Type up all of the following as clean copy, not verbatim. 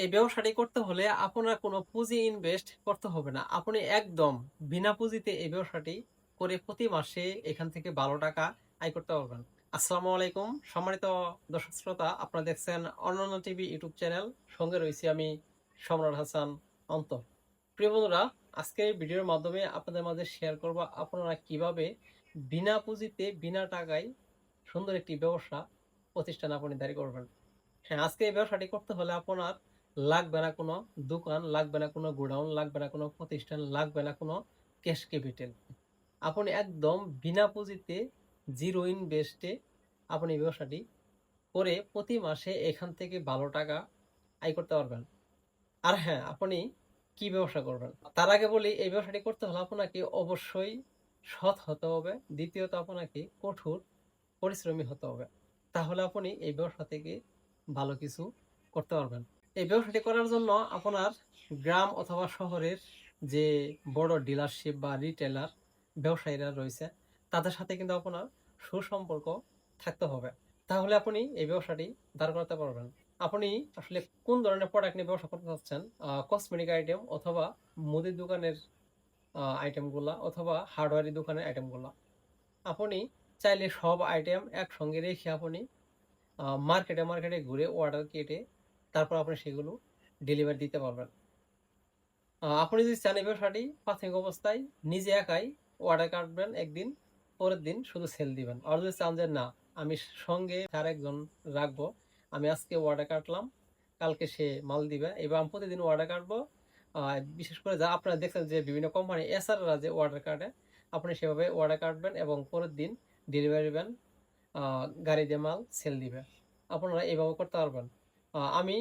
এই ব্যবসাটি করতে হলে আপনার কোনো পুঁজি ইনভেস্ট করতে হবে না। আপনি একদম বিনা পুঁজিতে এই ব্যবসাটি করে প্রতি মাসে এখান থেকে ভালো টাকা আয় করতে পারবেন। আসসালামু আলাইকুম। সম্মানিত দর্শক শ্রোতা, আপনারা দেখছেন অনন্য টিভি ইউটিউব চ্যানেল। সঙ্গে রয়েছি আমি সম্রাট হাসান অন্তর। প্রিয় বন্ধুরা, আজকের এই ভিডিওর মাধ্যমে আপনাদের মাঝে শেয়ার করব আপনারা কিভাবে বিনা পুঁজিতে বিনা টাকায় সুন্দর একটি ব্যবসা প্রতিষ্ঠান আপনি দাঁড় করবেন। হ্যাঁ, আজকে এই ব্যবসাটি করতে হলে আপনার লাগবে না কোনো দোকান, লাগবে না কোনো গোডাউন, লাগবে না কোনো প্রতিষ্ঠান, লাগবে না কোনো ক্যাশ ক্যাপিটাল। আপনি একদম বিনা পুঁজিতে জিরো ইনভেস্টে আপনি এই ব্যবসাটি করে প্রতি মাসে এখান থেকে ভালো টাকা আয় করতে পারবেন। আর হ্যাঁ, আপনি কি ব্যবসা করবেন তার আগে বলি, এই ব্যবসাটি করতে হলে আপনাকে অবশ্যই সৎ হতে হবে। দ্বিতীয়ত আপনাকে কঠোর পরিশ্রমী হতে হবে। তাহলে আপনি এই ব্যবসা থেকে ভালো কিছু করতে পারবেন। এই ব্যবসাটি করার জন্য আপনার গ্রাম অথবা শহরের যে বড় ডিলারশিপ বা রিটেলার ব্যবসায়ীরা রয়েছে, তাদের সাথে কিন্তু আপনার সুসম্পর্ক থাকতে হবে। তাহলে আপনি এই ব্যবসাটি দাঁড় করাতে পারবেন। আপনি আসলে কোন ধরনের প্রোডাক্ট নিয়ে ব্যবসা করতে চাচ্ছেন? কসমেটিক আইটেম অথবা মুদির দোকানের আইটেমগুলা অথবা হার্ডওয়্যারি দোকানের আইটেমগুলা। আপনি চাইলে সব আইটেম একসঙ্গে রেখে আপনি মার্কেটে ঘুরে অর্ডার কেটে তারপর আপনি সেগুলো ডেলিভারি দিতে পারবেন। আপনি যদি চান এই ব্যবসাটি প্রাথমিক অবস্থায় নিজে একাই অর্ডার কাটবেন একদিন, পরের দিন শুধু সেল দিবেন। আর যদি চান যে না, আমি সঙ্গে আর একজন রাখবো, আমি আজকে অর্ডার কাটলাম, কালকে সে মাল দিবে, এবার আমি প্রতিদিন অর্ডার কাটবো। বিশেষ করে যা আপনারা দেখছেন যে বিভিন্ন কোম্পানি এসআররা যে অর্ডার কাটে, আপনি সেভাবে অর্ডার কাটবেন এবং পরের দিন ডেলিভারি দিবেন, গাড়ি দিয়ে মাল সেল দিবে। আপনারা এইভাবে করতে পারবেন। আমি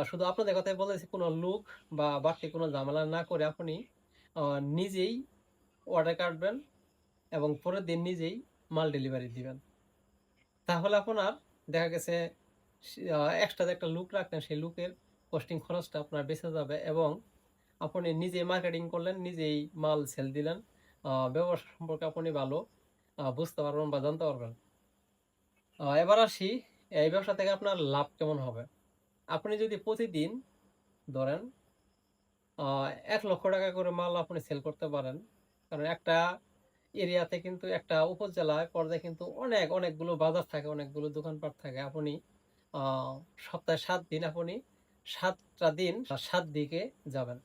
শুধু আপনাদের কথাই বলেছি, কোনো লুক বা বাড়তি কোনো ঝামেলা না করে আপনি নিজেই অর্ডার কাটবেন এবং পরের দিন নিজেই মাল ডেলিভারি দিবেন। তাহলে আপনার দেখা গেছে এক্সট্রা যে একটা লুক রাখতেন, সেই লুকের কস্টিং খরচটা আপনার বেঁচে যাবে এবং আপনি নিজেই মার্কেটিং করলেন, নিজেই মাল সেল দিলেন। ব্যবসা সম্পর্কে আপনি ভালো বুঝতে পারবেন বা জানতে পারবেন। এবার আসি, এই ব্যবসা থেকে আপনার লাভ কেমন হবে। আপনি যদি প্রতিদিন ধরেন ১,০০,০০০ টাকা করে মাল আপনি সেল করতে পারেন। কারণ একটা এরিয়াতে কিন্তু একটা উপজেলায় পর্যায়ে কিন্তু অনেকগুলো বাজার থাকে, অনেকগুলো দোকানপাট থাকে। আপনি আ সপ্তাহে ৭ দিন আপনি ৭ টা দিন ৭ দিকে যাবেন।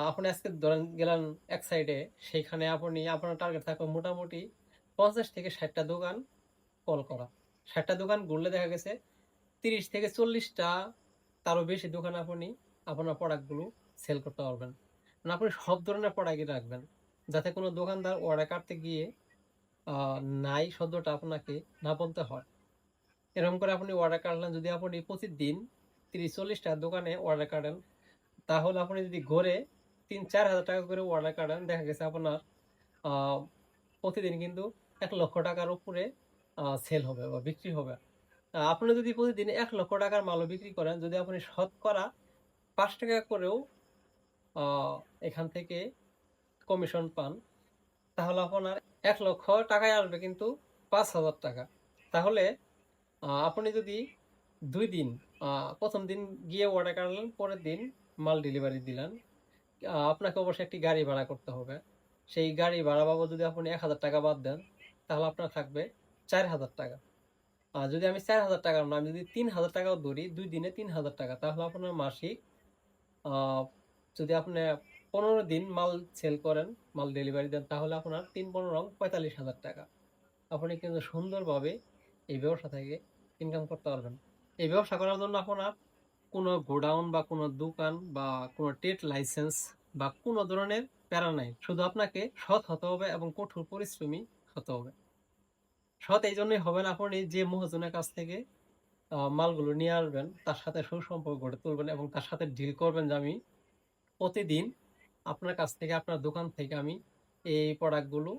আপনি আজকে ধরেন গেলেন এক সাইডে, সেইখানে আপনি আপনার টার্গেট থাকবে মোটামুটি ৫০ থেকে ৬০ টা দোকান কল করা। ৬০ টা দোকান ঘুরলে দেখা গেছে ৩০ থেকে ৪০ টা, তারও বেশি দোকানে আপনি আপনার প্রোডাক্টগুলো সেল করতে পারবেন। মানে আপনি সব ধরনের প্রোডাক্টই রাখবেন, যাতে কোনো দোকানদার অর্ডার কাটতে গিয়ে আ নাই শব্দটা আপনাকে না বলতে হয়। এরকম করে আপনি অর্ডার কাটলেন, যদি আপনি প্রতিদিন ৩০-৪০ টা দোকানে অর্ডার কাটেন, তাহলে আপনি যদি গড়ে ৩-৪ হাজার টাকা করে অর্ডার কাটেন, দেখা গেছে আপনার আ প্রতিদিন কিন্তু ৳১,০০,০০০ উপরে সেল হবে বা বিক্রি হবে। আপনি যদি প্রতিদিন ৳১,০০,০০০ মালও বিক্রি করেন, যদি আপনি শতকরা ৳৫ করেও আ এখান থেকে কমিশন পান, তাহলে আপনার ৳১,০০,০০০ আসবে কিন্তু ৳৫,০০০। তাহলে আপনি যদি ২ দিন, আ ১ম দিন গিয়ে অর্ডার কাটলেন, পরের দিন মাল ডেলিভারি দিলেন। আপনাকে অবশ্যই একটি গাড়ি ভাড়া করতে হবে। সেই গাড়ি ভাড়া বাবদ যদি আপনি ৳১,০০০ বাদ দেন, তাহলে আপনার থাকবে ৳৪,০০০। যদি আমি ৳৪,০০০ না, আমি যদি ৳৩,০০০ ধরি, ২ দিনে ৳৩,০০০, তাহলে আপনার মাসিক আ যদি আপনি ১৫ দিন মাল সেল করেন, মাল ডেলিভারি দেন, তাহলে আপনার ৩-১৫ ৳৪৫,০০০। আপনি কিন্তু সুন্দরভাবে এই ব্যবসা থেকে ইনকাম করতে পারবেন। এই ব্যবসা করার জন্য আপনার কোনো গোডাউন বা কোনো দোকান বা কোনো ট্রেড লাইসেন্স বা কোনো ধরনের প্যারা নাই। শুধু আপনাকে সৎ হতে হবে এবং কঠোর পরিশ্রমী হতে হবে। সৎ এইজন্যই হবেন, আপনি যে মহাজনের কাছ থেকে মালগুলো নিয়ে আসবেন, তার সাথে সুসম্পর্ক গড়ে তুলবেন এবং তার সাথে ডিল করবেন যে আমি প্রতিদিন আপনার কাছ থেকে, আপনার দোকান থেকে আমি এই প্রোডাক্টগুলো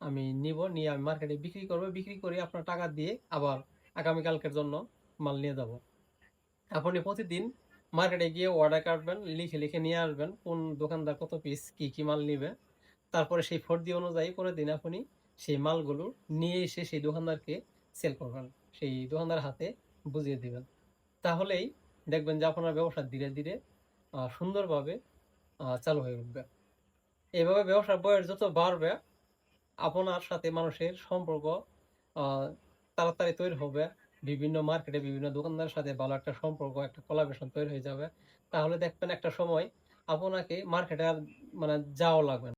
আমি নিবো, নিয়ে আমি মার্কেটে বিক্রি করব। বিক্রি করে আপনার টাকা দিয়ে আবার আগামীকালকের জন্য মাল নিয়ে যাব। আপনি প্রতিদিন মার্কেটে গিয়ে অর্ডার কাটবেন, লিখে নিয়ে আসবেন কোন দোকানদার কত পিস কি মাল নিবে। তারপরে সেই ফর্দি অনুযায়ী পরের দিন আপনি সেই মালগুলো নিয়ে সেই দোকানদারকে সেল করবেন। সেই দোকানদার হাতে বুঝিয়ে দিবেন। তাহলেই দেখবেন যে আপনার ব্যবসা ধীরে ধীরে সুন্দরভাবে চালু হয়ে উঠবে। এভাবে ব্যবসার বয়স যত বাড়বে, আপনার সাথে মানুষের সম্পর্ক আহ, তাড়াতাড়ি তৈরি হবে। বিভিন্ন মার্কেটে বিভিন্ন দোকানদারের সাথে ভালো একটা সম্পর্ক, একটা কোলাবোরেশন তৈরি হয়ে যাবে। তাহলে দেখবেন একটা সময় আপনাকে মার্কেটে আর মানে যাওয়া লাগবে না।